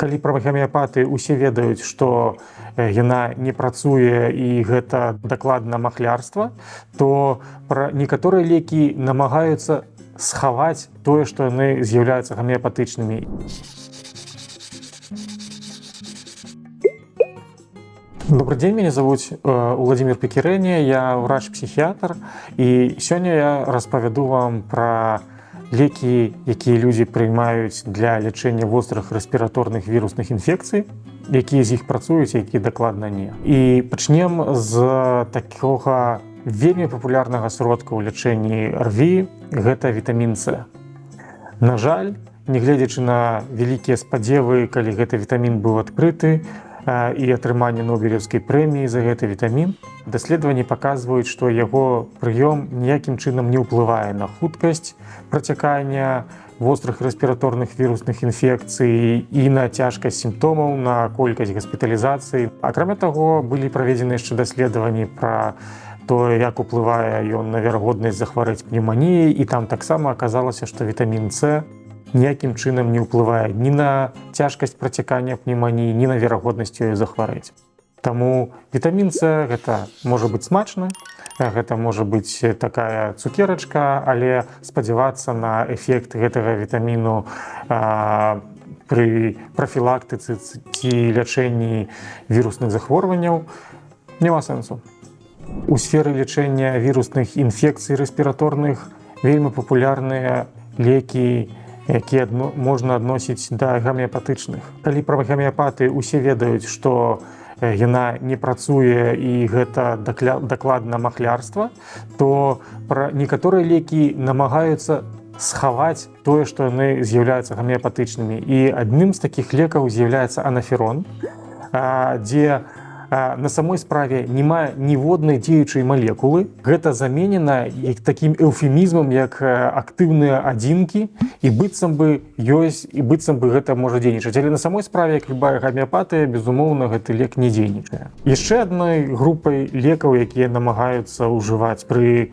Калі пра гамеапатыю усе ведаюць, што яна не працуе і гэта дакладна махлярства, то пра некаторыя лекі намагаюцца схаваць тое, што яны з'яўляюцца гамеапатычнымі. Добрый день, меня зовут Владимир Пекирэне, я врач-психиатр, і сёння я распавяду вам пра лекі, якія людзі прыймаюць для лячэння вострых рэспіраторных вірусных інфекцый, якія з іх працуюць, якія дакладна не. І пачнем з такога вельмі папулярнага сродка ў лячэнні РВІ – гэта вітамін С. На жаль, нягледзячы на вялікія спадзевы, калі гэты вітамін быў адкрыты, і атрыманне Нобелеўскай прэміі за гэты вітамін, даследаванні паказваюць, што яго прыём ніякім чынам не ўплывае на хуткасць працякання вострых рэспіраторных вірусных інфекцый і на цяжкасць сімптомаў, на колькасць гаспіталізацый. Акрамя таго, былі праведзены яшчэ даследаванні пра тое, як уплывае ён на верагоднасць захварэць пнеўманіяй, і там таксама аказалася, што вітамін С ніякім чынам не ўплывае ні на цяжкасць працякання пнеўманіі, ні на верагоднасць ёю захварэць. Таму вітамін С гэта можа быць смачна, гэта можа быць такая цукерачка, але спадзявацца на эфект гэтага вітаміну пры прафілактыцы ці лячэнні вірусных захворванняў няма сэнсу. У сферы лячэння вірусных інфекцый рэспіраторных вельмі папулярныя лекі, якія можна адносіць да гамеапатычных. Калі пра гамеапатыю усе ведаюць, што яна не працуе і гэта дакладна махлярства, то пра некаторыя лекі намагаюцца схаваць тое, што яны з'яўляюцца гамеапатычнымі. І адным з такіх лекаў з'яўляецца анаферон, дзе на самой справе няма ніводнай дзеючай малекулы. Гэта заменена такім эўфемізмам, як актыўныя адзінкі, і быццам бы ёсць, і быццам бы гэта можа дзейнічаць. Але на самой справе, як любая гамеапатыя, безумоўна, гэты лек не дзейнічае. Яшчэ адной групай лекаў, якія намагаюцца ўжываць пры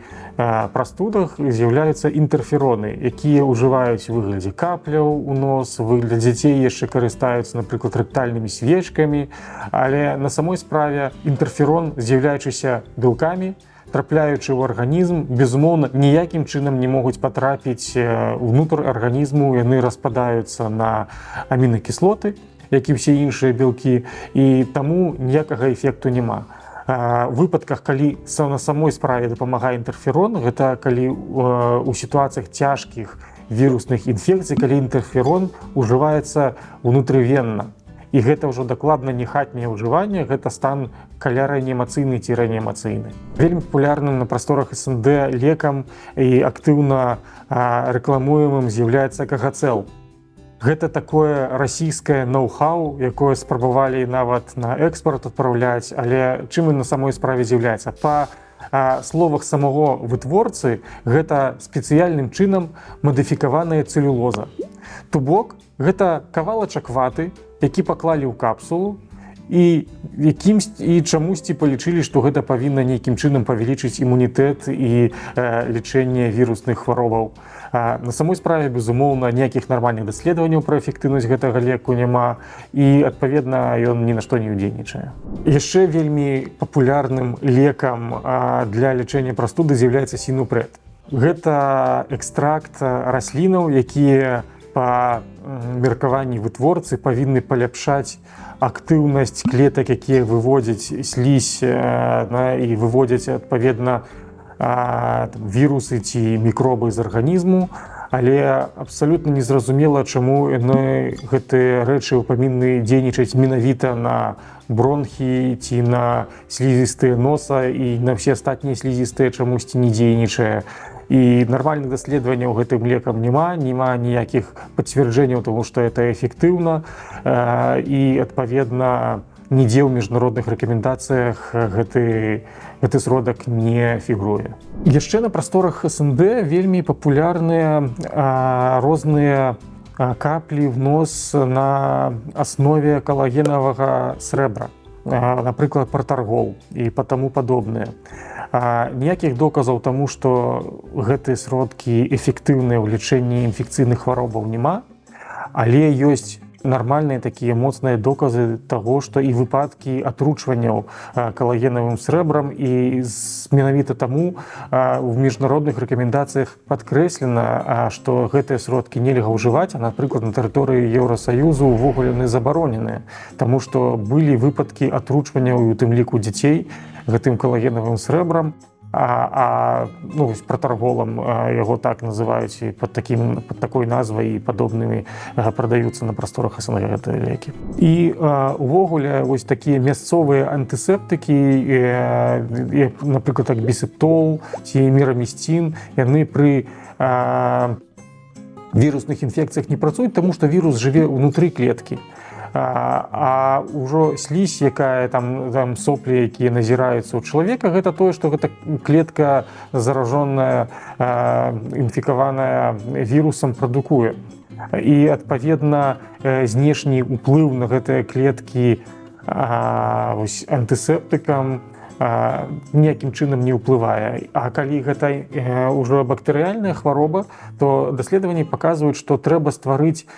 прастудах, з'яўляюцца інтэрфероны, якія ўжываюць у выглядзе капляў у нос, для дзяцей яшчэ карыстаюцца, напрыклад, рэктальнымі свечкамі, але на самой справе інтэрферон, з'яўляючыся белкамі, трапляючы ў арганізм, безумоўна, ніякім чынам не могуць патрапіць ўнутр арганізму, яны распадаюцца на амінакіслоты, як і ўсе іншыя белкі, і таму ніякага эфекту няма. У выпадках, калі на самой справе дапамагае інтэрферон, гэта калі у сітуацыях цяжкіх вірусных інфекцый, калі інтэрферон ужываецца ўнутрывенна. І гэта ўжо дакладна не хатняе ўжыванне, гэта стан калярэанімацыйны ці рэанімацыйны. Вельмі папулярным на прасторах СНД лекам і актыўна рэкламуемым з'яўляецца кагацэл. Гэта такое расійскае ноу-хау, якое спрабавалі нават на экспорт адпраўляць, але чым ён на самой справе з'яўляецца? Па словах самого вытворцы, гэта спецыяльным чынам мадыфікаваная цэлюлоза. То бок, гэта кавалачак ваты, які паклалі ў капсулу, і чамусьці палічылі, што гэта павінна нейкім чынам павялічыць імунітэт і лячэнне вірусных хваробаў. На самой справе, безумоўна, ніякіх нармальных даследаванняў пра эфектыўнасць гэтага леку няма, і, адпаведна, ён ні на што не ўдзейнічае. Яшчэ вельмі папулярным лекам для лячэння прастуды з'яўляецца сінупрэд. Гэта экстракт раслінаў, якія па меркаванні вытворцы павінны паляпшаць актыўнасць клетак, якія выводзяць слізь і выводзяць, адпаведна, вірусы ці мікробы з арганізму, але абсалютна незразумела, чаму гэтыя рэчы павінны дзейнічаць менавіта на бронхі ці на слізістыя носа, і на ўсе астатнія слізістыя чамусьці не дзейнічае. І нармальных даследаванняў гэтым лекам няма ніякіх пацверджэнняў того, што это эфектыўна, і, адпаведна, нідзе ў міжнародных рэкамендацыях гэты сродак не фігуруе. Яшчэ на прасторах СНД вельмі папулярныя розныя каплі в нос на аснове калагенавага срэбра, напрыклад, партаргол і таму падобныя. Ніякіх доказаў таму, што гэтыя сродкі эфектыўныя ў лячэнні інфекцыйных хваробаў няма, але ёсць нармальныя такія моцныя доказы таго, што і выпадкі атручванняў калагенавым срэбрам, і менавіта таму в міжнародных рэкамендацыях падкрэслена, што гэтыя сродкі нельга ўжываць, а, напрыклад, на тэрыторыі Еўрасаюзу ўвогуле яны забароненыя, таму што былі выпадкі атручванняў, у тым ліку дзяцей, гэтым калагенавым срэбрам, ну, пратарголам яго так называюць, і пад такой назвай і падобнымі прадаюцца на прасторах СНГ гэтыя лекі. І увогуле вось такія мясцовыя антысептыкі, напрыклад, так бісептол ці мірамісцін, яны пры вірусных інфекцыях не працуюць, таму што вірус жыве ўнутры клеткі. А ўжо слізь, якая там соплі, якія назіраюцца ў чалавека, гэта тое, што гэта клетка заражоная, інфікаваная вірусам прадукуе. І, адпаведна, знешні ўплыў на гэтыя клеткі антысептыкам ніякім чынам не ўплывае. А калі гэта ўжо бактэрыяльная хвароба, то даследаванні паказваюць, што трэба стварыць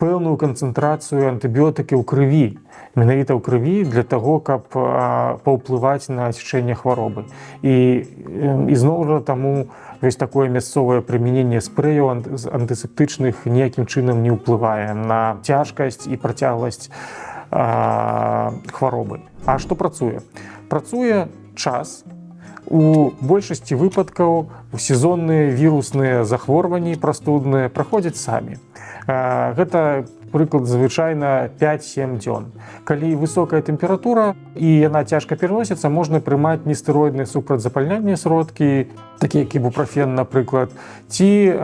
пэўную канцэнтрацыю антыбіётыкі ў крыві, менавіта ў крыві, для таго, каб паўплываць на цячэнне хваробы. І зноў жа таму вось такое мясцовае прымяненне спрэяў антысептычных ніякім чынам не ўплывае на цяжкасць і працягласць хваробы. А што працуе? Працуе час. У большасці выпадкаў сезонныя вірусныя захворванні прастудныя праходзяць самі. Гэта, прыклад, звычайна 5-7 дзён. Калі высокая тэмпература і яна цяжка пераносіцца, можна прымаць нестэроідныя супрацьзапальныя сродкі, такія як ібуправен, напрыклад, ці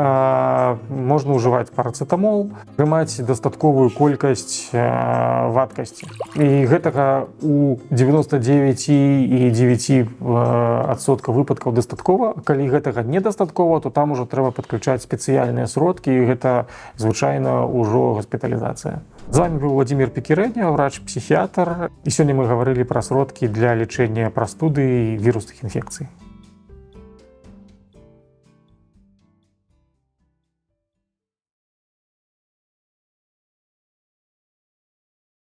можна ўжываць парацетамол, прымаць дастатковую колькасць вадкасці. І гэтага у 99,9% выпадкаў дастаткова. Калі гэтага недастаткова, то там ужо трэба падключаць спецыяльныя сродкі, і гэта звычайна ўжо госпіталізацыя. З вами быў Владимир Пекірэня, врач-псіхіятр. І сёння мы гаварылі пра сродкі для лячэння прастуды і вірусных інфекцый.